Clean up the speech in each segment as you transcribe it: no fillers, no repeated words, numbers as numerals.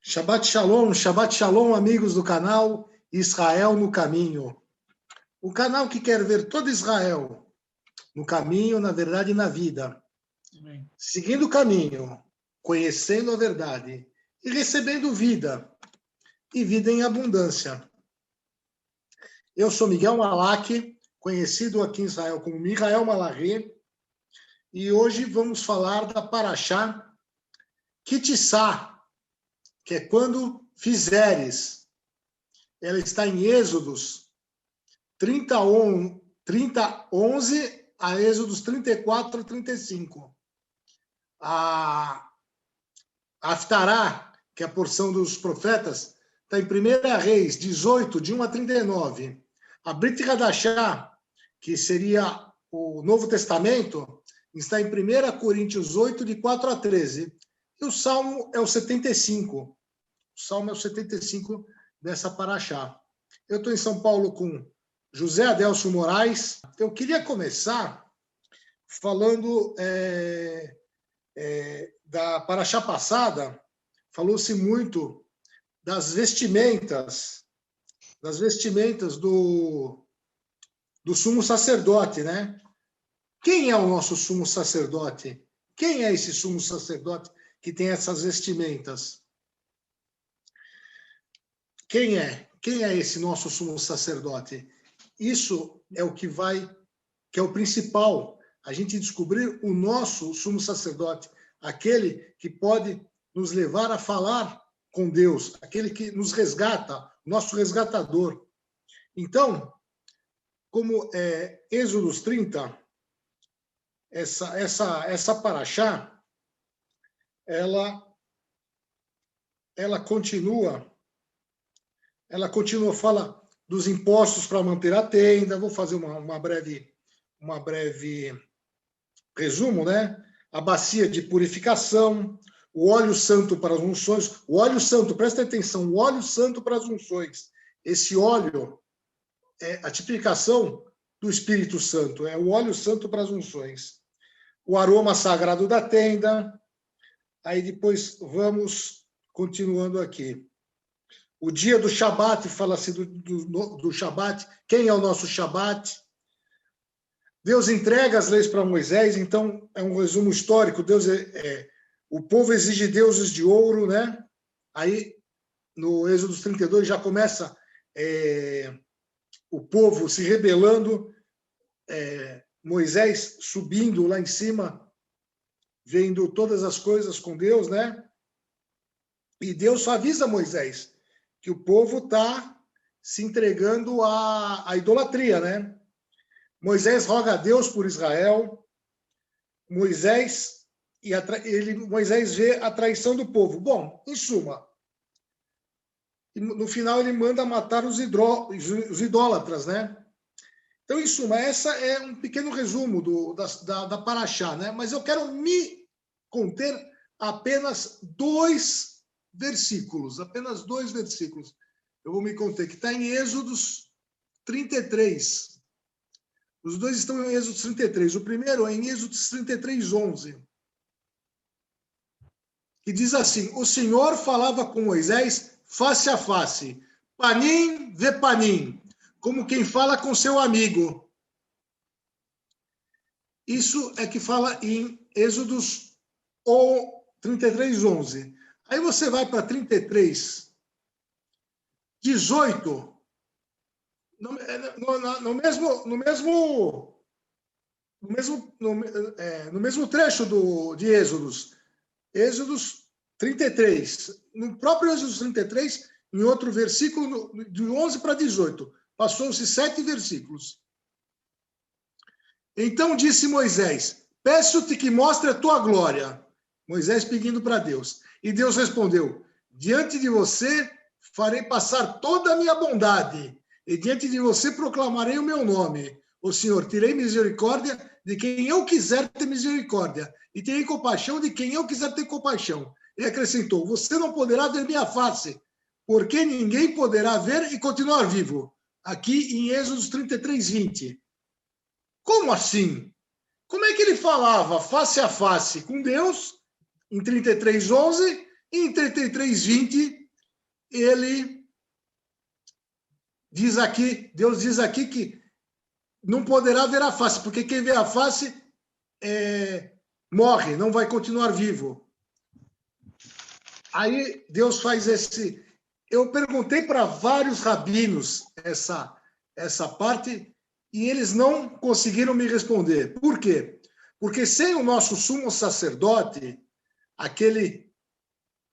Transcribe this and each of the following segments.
Shabbat Shalom, amigos do canal Israel no Caminho. O canal que quer ver todo Israel no caminho, na verdade e na vida. Amém. Seguindo o caminho, conhecendo a verdade e recebendo vida, e vida em abundância. Eu sou Miguel Malak, conhecido aqui em Israel como Michael Malari, e hoje vamos falar da Parashá Kitissá, que é quando fizeres. Ela está em Êxodos 11 a Êxodos 34 a 35. A Haftará, que é a porção dos profetas, está em 1 Reis 18, de 1 a 39. A Brit Hadashá, que seria o Novo Testamento, está em 1 Coríntios 8, de 4 a 13. E o Salmo é o 75. O Salmo é o 75 dessa Parashá. Eu estou em São Paulo com José Adelso Moraes. Eu queria começar falando da Parashá passada. Falou-se muito das vestimentas do sumo sacerdote, né? Quem é o nosso sumo sacerdote? Quem é esse sumo sacerdote que tem essas vestimentas? Quem é? Quem é esse nosso sumo sacerdote? Isso é o que é o principal, a gente descobrir o nosso sumo sacerdote, aquele que pode nos levar a falar com Deus, aquele que nos resgata, nosso resgatador. Então, como Êxodos 30, essa Parashá, ela continua, fala dos impostos para manter a tenda. Vou fazer uma breve resumo, né? A bacia de purificação, o óleo santo para as unções. O óleo santo, presta atenção, o óleo santo para as unções. Esse óleo é a tipificação do Espírito Santo, é o óleo santo para as unções. O aroma sagrado da tenda. Aí depois vamos continuando aqui. O dia do Shabat, fala-se do Shabat. Quem é o nosso Shabat? Deus entrega as leis para Moisés, então é um resumo histórico. O povo exige deuses de ouro, né? Aí, no Êxodo 32, já começa o povo se rebelando, Moisés subindo lá em cima, vendo todas as coisas com Deus, né? E Deus avisa Moisés que o povo está se entregando à idolatria, né? Moisés roga a Deus por Israel. Moisés vê a traição do povo. Bom, em suma, no final ele manda matar os idólatras, né? Então, em suma, essa é um pequeno resumo da Parashá, né? Mas eu quero me conter apenas dois versículos. Eu vou me conter, que está em Êxodos 33. Os dois estão em Êxodo 33. O primeiro é em Êxodo 33, 11. Que diz assim: o Senhor falava com Moisés face a face, panim ve panim, como quem fala com seu amigo. Isso é que fala em Êxodos 33, 11. Aí você vai para 33, 18. No mesmo trecho de Êxodos 33, no próprio Êxodos 33, em outro versículo, de 11 para 18, passou-se 7 versículos. Então disse Moisés: peço-te que mostre a tua glória. Moisés pedindo para Deus. E Deus respondeu: diante de você farei passar toda a minha bondade, e diante de você proclamarei o meu nome. O Senhor, terei misericórdia de quem eu quiser ter misericórdia, e terei compaixão de quem eu quiser ter compaixão. E acrescentou: você não poderá ver minha face, porque ninguém poderá ver e continuar vivo. Aqui em Êxodo 33, 20. Como assim? Como é que ele falava face a face com Deus, em 33, 11, Em 33:20, ele diz aqui, Deus diz aqui que não poderá ver a face, porque quem vê a face morre, não vai continuar vivo. Aí Deus faz esse... Eu perguntei para vários rabinos essa parte e eles não conseguiram me responder. Por quê? Porque sem o nosso sumo sacerdote, aquele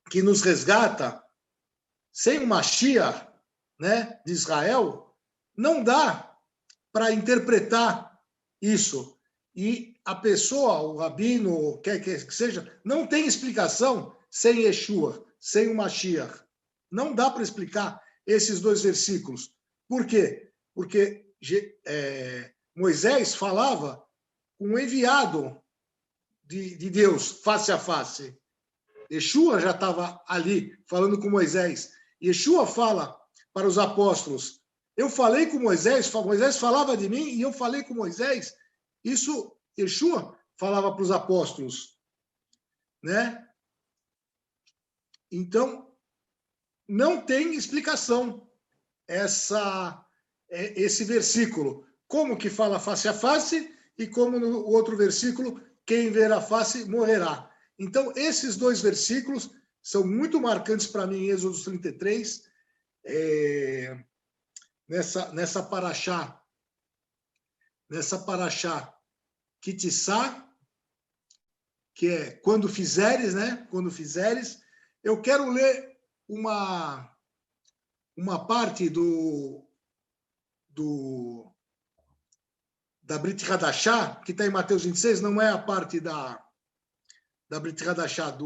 que nos resgata, sem o Mashiach, né, de Israel, não dá para interpretar isso. E a pessoa, o rabino, quer que seja, não tem explicação sem Yeshua, sem o Mashiach. Não dá para explicar esses dois versículos. Por quê? Porque Moisés falava com um enviado de Deus, face a face. Yeshua já estava ali falando com Moisés. Yeshua fala para os apóstolos: eu falei com Moisés, Moisés falava de mim e eu falei com Moisés. Isso Yeshua falava para os apóstolos, né? Então, não tem explicação esse versículo. Como que fala face a face e como no outro versículo, quem ver a face morrerá. Então, esses dois versículos são muito marcantes para mim em Êxodo 33, nessa paraxá Kitissá, que é quando fizeres, né? Quando fizeres. Eu quero ler uma parte da Brit Hadashá, que está em Mateus 26, não é a parte da Brit Hadashá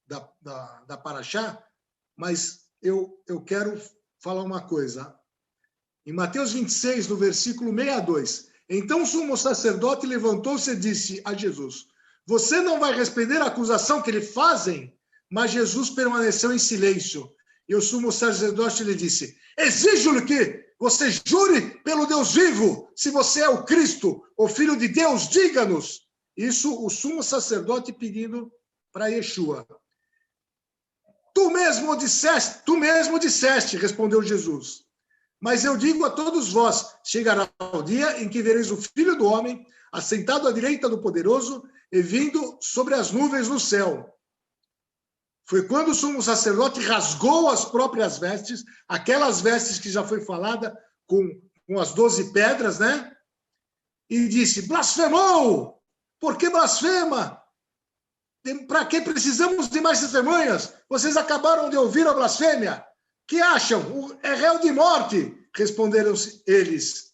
da Paraxá, mas eu quero falar uma coisa. Em Mateus 26, no versículo 62, então o sumo sacerdote levantou-se e disse a Jesus: você não vai responder à acusação que lhe fazem? Mas Jesus permaneceu em silêncio. E o sumo sacerdote lhe disse: exijo-lhe que você jure pelo Deus vivo, se você é o Cristo, o Filho de Deus, diga-nos. Isso o sumo sacerdote pedindo para Yeshua. Tu mesmo disseste, respondeu Jesus. Mas eu digo a todos vós, chegará o dia em que vereis o Filho do Homem assentado à direita do Poderoso e vindo sobre as nuvens no céu. Foi quando o sumo sacerdote rasgou as próprias vestes, aquelas vestes que já foi falada com as 12 pedras, né? E disse: blasfemou! Por que blasfema? Para que precisamos de mais testemunhas? Vocês acabaram de ouvir a blasfêmia. Que acham? É réu de morte, responderam eles.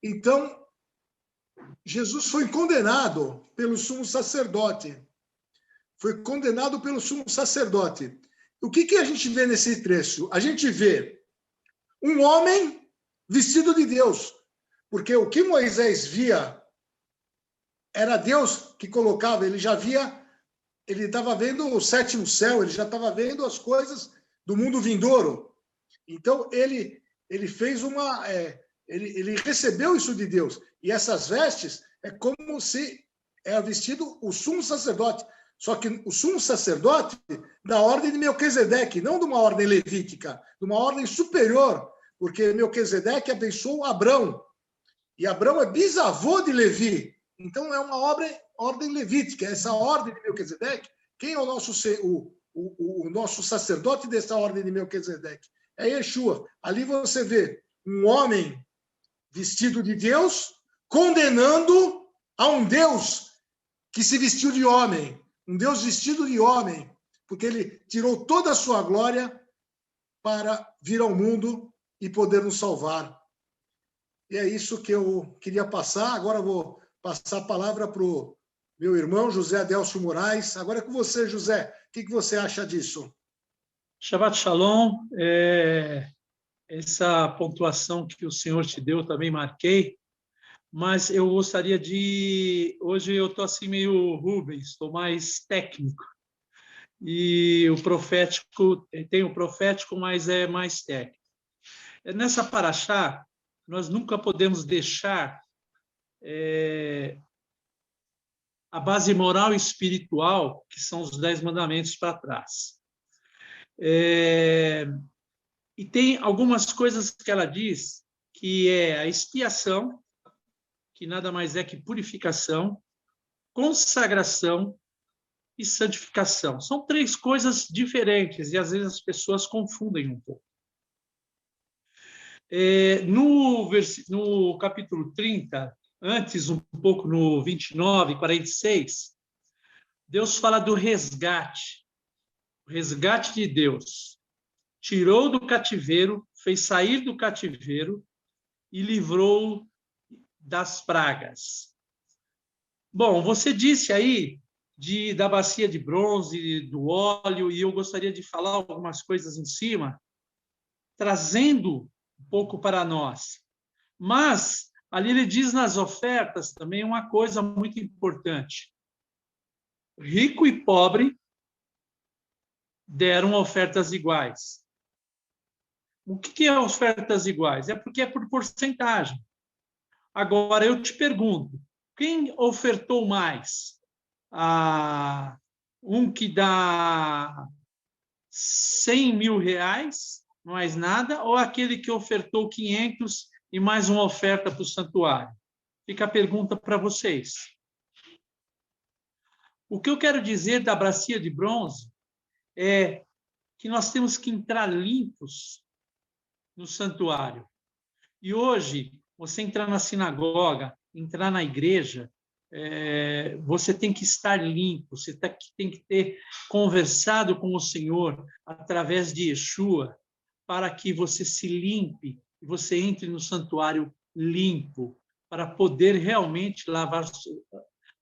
Então, Jesus foi condenado pelo sumo sacerdote. Foi condenado pelo sumo sacerdote. O que a gente vê nesse trecho? A gente vê um homem vestido de Deus. Porque o que Moisés via era Deus que colocava, ele já via, ele estava vendo o sétimo céu, ele já estava vendo as coisas do mundo vindouro. Então, ele fez ele recebeu isso de Deus. E essas vestes é como se era vestido o sumo sacerdote. Só que o sumo sacerdote da ordem de Melquisedeque, não de uma ordem levítica, de uma ordem superior, porque Melquisedeque abençoou Abrão. E Abrão é bisavô de Levi. Então, é uma ordem levítica. Essa ordem de Melquisedeque, quem é o nosso sacerdote dessa ordem de Melquisedeque? É Yeshua. Ali você vê um homem vestido de Deus condenando a um Deus que se vestiu de homem. Um Deus vestido de homem, porque ele tirou toda a sua glória para vir ao mundo e poder nos salvar. E é isso que eu queria passar. Agora eu vou passar a palavra para o meu irmão, José Adelcio Moraes. Agora é com você, José. O que você acha disso? Shabbat Shalom. Essa pontuação que o Senhor te deu, eu também marquei, mas eu gostaria de... Hoje eu estou assim meio Rubens, estou mais técnico. E o profético, tem o profético, mas é mais técnico. Nessa paraxá, nós nunca podemos deixar a base moral e espiritual, que são os 10 mandamentos para trás. E tem algumas coisas que ela diz, que é a expiação, que nada mais é que purificação, consagração e santificação. São 3 coisas diferentes e às vezes as pessoas confundem um pouco. No capítulo 30, antes um pouco no 29, 46, Deus fala do resgate, o resgate de Deus. Tirou do cativeiro, fez sair do cativeiro e livrou das pragas. Bom, você disse aí da bacia de bronze, do óleo, e eu gostaria de falar algumas coisas em cima, trazendo um pouco para nós. Mas ali ele diz nas ofertas também uma coisa muito importante. Rico e pobre deram ofertas iguais. O que é ofertas iguais? É porque é por porcentagem. Agora, eu te pergunto, quem ofertou mais? Um que dá 100 mil reais, mais nada, ou aquele que ofertou 500 e mais uma oferta para o santuário? Fica a pergunta para vocês. O que eu quero dizer da bacia de bronze é que nós temos que entrar limpos no santuário. E hoje, você entrar na sinagoga, entrar na igreja, você tem que estar limpo, você tem que ter conversado com o Senhor através de Yeshua, para que você se limpe e você entre no santuário limpo, para poder realmente lavar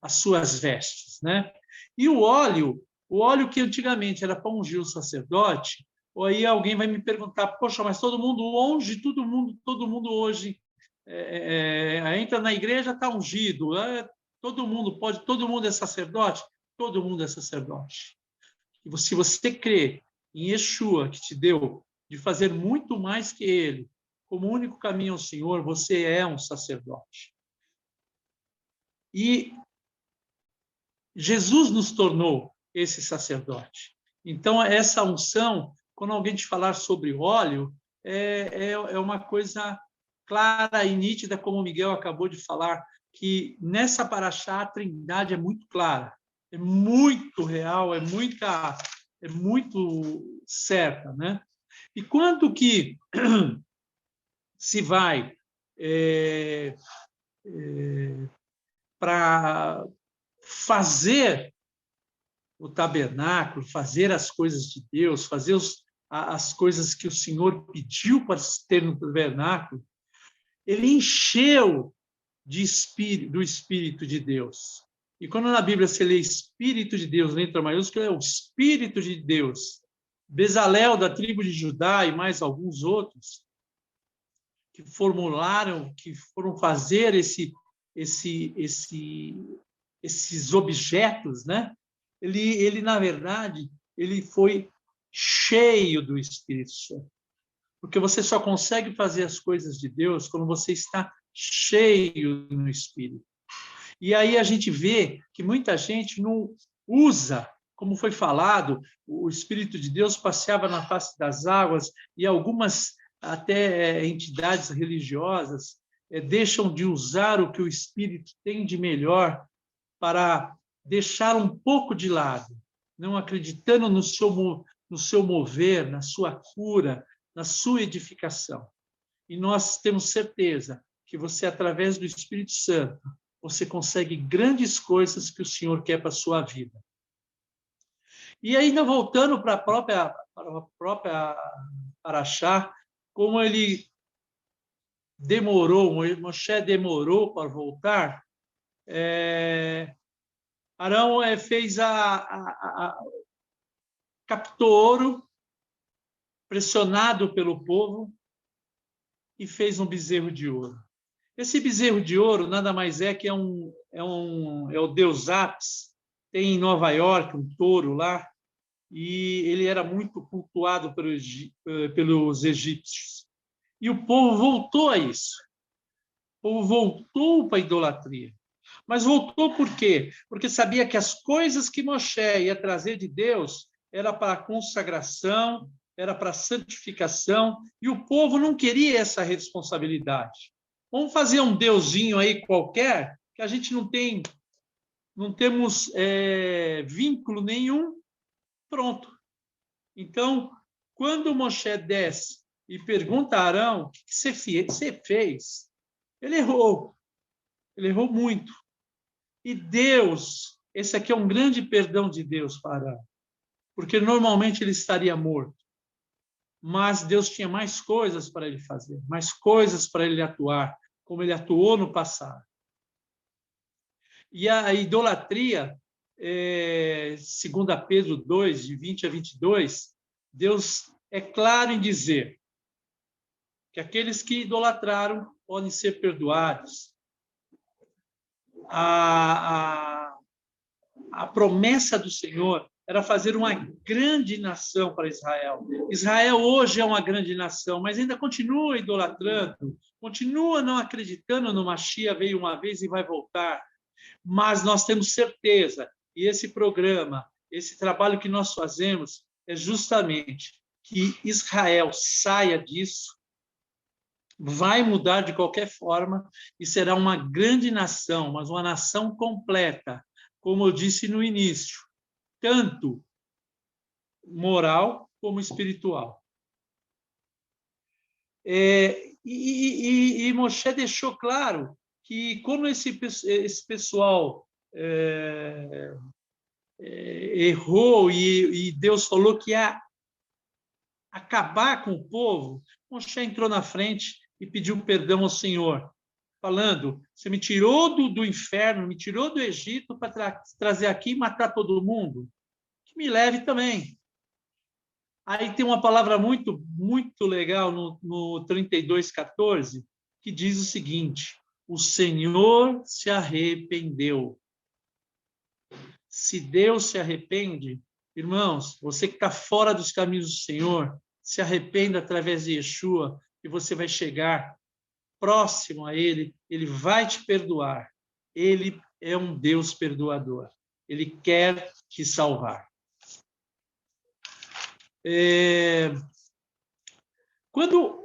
as suas vestes, né? E o óleo que antigamente era para ungir o sacerdote, ou aí alguém vai me perguntar, poxa, mas todo mundo unge, todo mundo hoje entra na igreja, está ungido, todo mundo é sacerdote? Todo mundo é sacerdote. E se você crê em Yeshua, que te deu de fazer muito mais que ele, como único caminho ao Senhor, você é um sacerdote. E Jesus nos tornou esse sacerdote. Então, essa unção, quando alguém te falar sobre óleo, é uma coisa clara e nítida, como o Miguel acabou de falar, que nessa paraxá a trindade é muito clara, é muito real, é muito certa, né? E quando que se vai para fazer o tabernáculo, fazer as coisas de Deus, fazer as coisas que o Senhor pediu para ter no tabernáculo, ele encheu do Espírito de Deus. E quando na Bíblia você lê Espírito de Deus, letra maiúscula, é o Espírito de Deus. Bezalel, da tribo de Judá, e mais alguns outros, que foram fazer esses objetos, né? Ele, na verdade, ele foi cheio do Espírito Santo. Porque você só consegue fazer as coisas de Deus quando você está cheio no Espírito. E aí a gente vê que muita gente não usa, como foi falado, o Espírito de Deus passeava na face das águas e algumas até entidades religiosas deixam de usar o que o Espírito tem de melhor para deixar um pouco de lado, não acreditando no seu mover, na sua cura, na sua edificação. E nós temos certeza que você, através do Espírito Santo, você consegue grandes coisas que o Senhor quer para a sua vida. E ainda voltando para a própria paraxá, como ele demorou, Moshe demorou para voltar, Arão fez captou ouro, pressionado pelo povo, e fez um bezerro de ouro. Esse bezerro de ouro nada mais é que é o deus Apis, tem em Nova York um touro lá, e ele era muito cultuado pelos egípcios. E o povo voltou a isso. O povo voltou para a idolatria. Mas voltou por quê? Porque sabia que as coisas que Moshe ia trazer de Deus era para a consagração, era para a santificação, e o povo não queria essa responsabilidade. Vamos fazer um deusinho aí qualquer, que a gente não temos vínculo nenhum, pronto. Então, quando Moshe desce e pergunta a Arão, o que você fez? Ele errou muito. E Deus, esse aqui é um grande perdão de Deus para Arão, porque normalmente ele estaria morto. Mas Deus tinha mais coisas para ele fazer, mais coisas para ele atuar, como ele atuou no passado. E a idolatria, segundo Pedro 2, de 20 a 22, Deus é claro em dizer que aqueles que idolatraram podem ser perdoados. A promessa do Senhor era fazer uma grande nação para Israel. Israel hoje é uma grande nação, mas ainda continua idolatrando, continua não acreditando no Mashiach, veio uma vez e vai voltar. Mas nós temos certeza, e esse programa, esse trabalho que nós fazemos, é justamente que Israel saia disso, vai mudar de qualquer forma e será uma grande nação, mas uma nação completa, como eu disse no início, tanto moral como espiritual. E Moshe deixou claro que quando esse pessoal errou e Deus falou que ia acabar com o povo, Moshe entrou na frente e pediu perdão ao Senhor, falando: você me tirou do inferno, me tirou do Egito para trazer aqui e matar todo mundo, que me leve também. Aí tem uma palavra muito, muito legal no 32:14, que diz o seguinte: o Senhor se arrependeu. Se Deus se arrepende, irmãos, você que está fora dos caminhos do Senhor, se arrependa através de Yeshua e você vai chegar próximo a Ele, Ele vai te perdoar. Ele é um Deus perdoador. Ele quer te salvar. Quando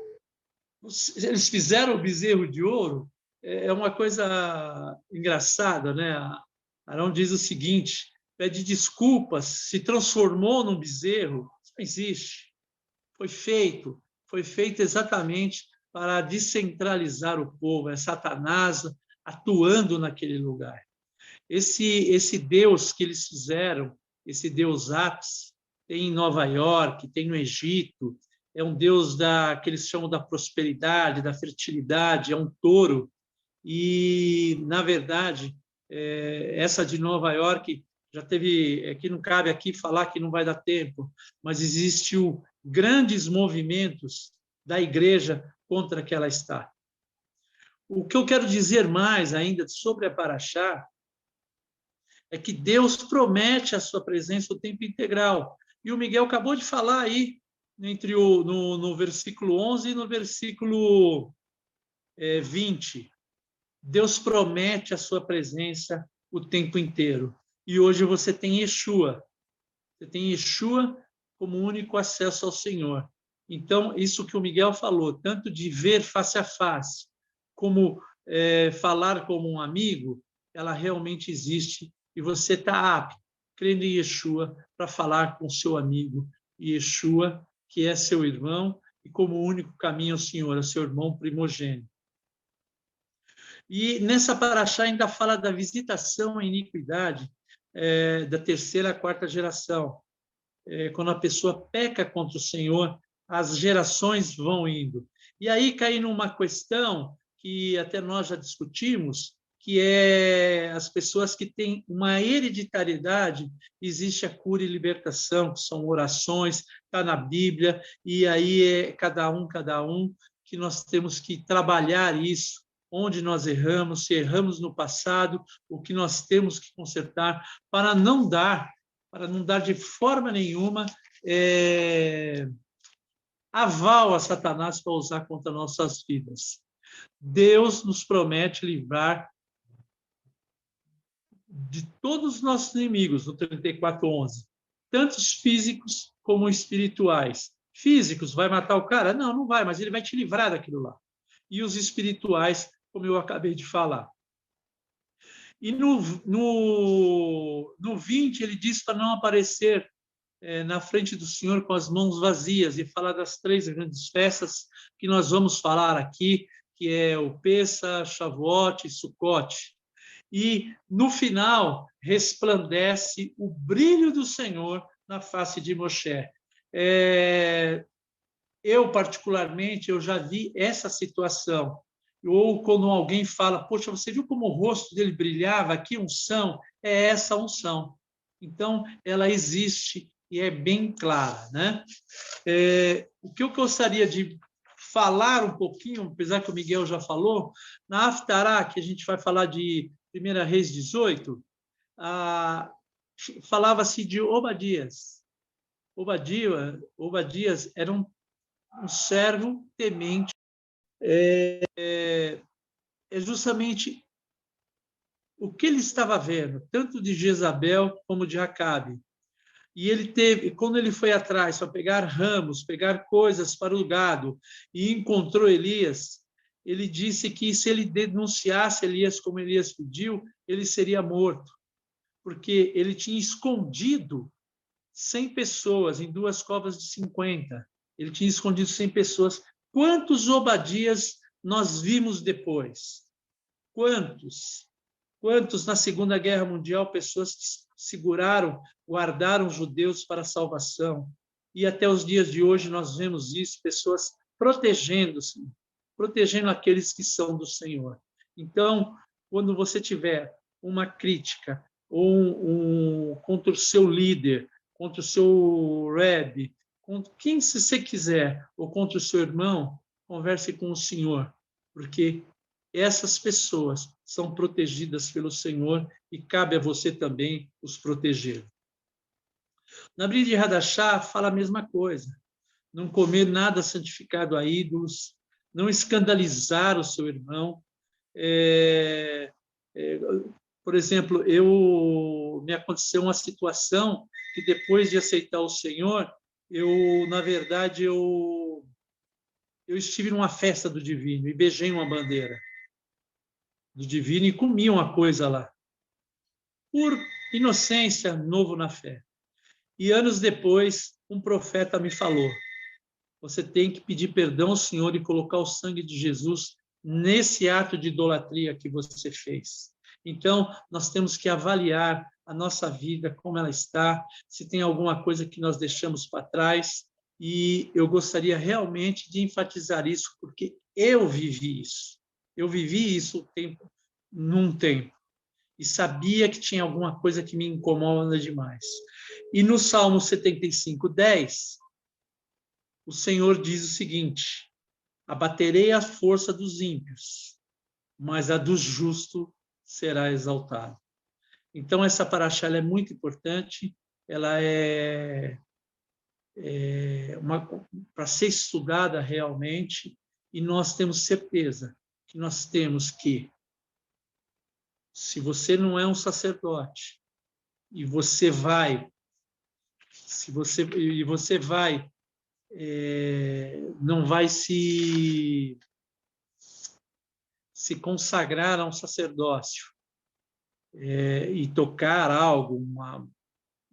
eles fizeram o bezerro de ouro, é uma coisa engraçada, né? Arão diz o seguinte: pede desculpas, se transformou num bezerro. Isso não existe. Foi feito exatamente para descentralizar o povo. É Satanás atuando naquele lugar. Esse Deus que eles fizeram, esse Deus Apis, tem em Nova York, tem no Egito, é um Deus que eles chamam da prosperidade, da fertilidade, é um touro. E, na verdade, essa de Nova York já teve, que não cabe aqui falar que não vai dar tempo, mas existiu grandes movimentos da igreja contra que ela está. O que eu quero dizer mais ainda sobre a Paraxá é que Deus promete a sua presença o tempo integral. E o Miguel acabou de falar aí, no versículo 11 e no versículo 20. Deus promete a sua presença o tempo inteiro. E hoje você tem Yeshua. Você tem Yeshua como único acesso ao Senhor. Então, isso que o Miguel falou, tanto de ver face a face, como falar como um amigo, ela realmente existe. E você está apto, crendo em Yeshua, para falar com seu amigo. Yeshua, que é seu irmão, e como único caminho ao Senhor, é seu irmão primogênito. E nessa paraxá ainda fala da visitação à iniquidade da terceira à quarta geração. Quando a pessoa peca contra o Senhor, as gerações vão indo. E aí cai numa questão que até nós já discutimos, que é as pessoas que têm uma hereditariedade, existe a cura e libertação, que são orações, está na Bíblia, e aí é cada um, que nós temos que trabalhar isso, onde nós erramos, se erramos no passado, o que nós temos que consertar, para não dar de forma nenhuma aval a Satanás para usar contra nossas vidas. Deus nos promete livrar de todos os nossos inimigos, no 34:11, tanto os físicos como espirituais. Físicos, vai matar o cara? Não, não vai, mas ele vai te livrar daquilo lá. E os espirituais, como eu acabei de falar. E no 20, ele diz para não aparecer na frente do Senhor com as mãos vazias e falar das 3 grandes festas que nós vamos falar aqui, que é o Pêssar, Shavuot e Sukkot. E, no final, resplandece o brilho do Senhor na face de Moshe. Eu, particularmente, eu já vi essa situação. Ou quando alguém fala, poxa, você viu como o rosto dele brilhava? Que unção? É essa unção. Então, ela existe e é bem clara, né? O que eu gostaria de falar um pouquinho, apesar que o Miguel já falou, na Haftará, que a gente vai falar de 1 Reis 18, falava-se de Obadias. Obadias era um servo temente. É justamente o que ele estava vendo, tanto de Jezabel como de Acabe. E ele teve, quando ele foi atrás para pegar ramos, pegar coisas para o gado, e encontrou Elias, ele disse que se ele denunciasse Elias como Elias pediu, ele seria morto, porque ele tinha escondido 100 pessoas em 2 covas de 50. Ele tinha escondido 100 pessoas. Quantos Obadias nós vimos depois? Quantos? Quantos na Segunda Guerra Mundial, pessoas que seguraram, guardaram os judeus para a salvação? E até os dias de hoje nós vemos isso, pessoas protegendo-se, protegendo aqueles que são do Senhor. Então, quando você tiver uma crítica ou contra o seu líder, contra o seu Rebbe, contra quem você quiser, ou contra o seu irmão, converse com o Senhor, porque essas pessoas são protegidas pelo Senhor e cabe a você também os proteger. Na Brit de Hadashah fala a mesma coisa. Não comer nada santificado a ídolos, não escandalizar o seu irmão. Por exemplo, me aconteceu uma situação que depois de aceitar o Senhor, na verdade, eu estive numa festa do Divino e beijei uma bandeira do Divino e comi uma coisa lá. Por inocência, novo na fé. E anos depois, um profeta me falou: você tem que pedir perdão ao Senhor e colocar o sangue de Jesus nesse ato de idolatria que você fez. Então, nós temos que avaliar a nossa vida, como ela está, se tem alguma coisa que nós deixamos para trás. E eu gostaria realmente de enfatizar isso, porque eu vivi isso. Eu vivi isso num tempo. E sabia que tinha alguma coisa que me incomoda demais. E no Salmo 75:10, o Senhor diz o seguinte: abaterei a força dos ímpios, mas a do justo será exaltada. Então, essa paraxá é muito importante, ela é para ser estudada realmente, e nós temos certeza que nós temos que, se você não é um sacerdote, e você vai, não vai se consagrar a um sacerdócio e tocar algo, uma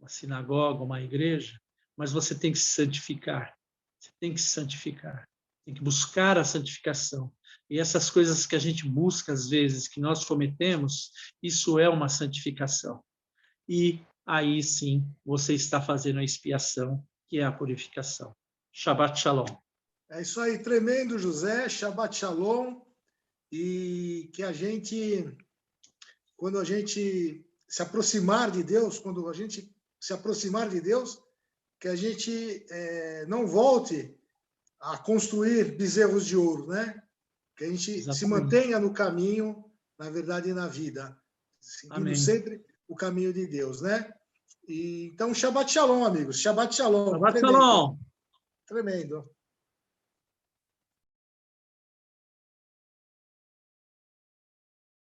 sinagoga, uma igreja, mas você tem que se santificar. Você tem que se santificar. Tem que buscar a santificação. E essas coisas que a gente busca, às vezes, que nós cometemos, isso é uma santificação. E aí sim você está fazendo a expiação, que é a purificação. Shabbat Shalom. É isso aí, tremendo, José. Shabbat Shalom. E que quando a gente se aproximar de Deus, que a gente não volte a construir bezerros de ouro, né? Que a gente Exatamente. Se mantenha no caminho, na verdade, na vida, seguindo Amém. Sempre o caminho de Deus, né? Então, Shabbat Shalom, amigos. Shabbat Shalom. Shabbat Shalom. Tremendo.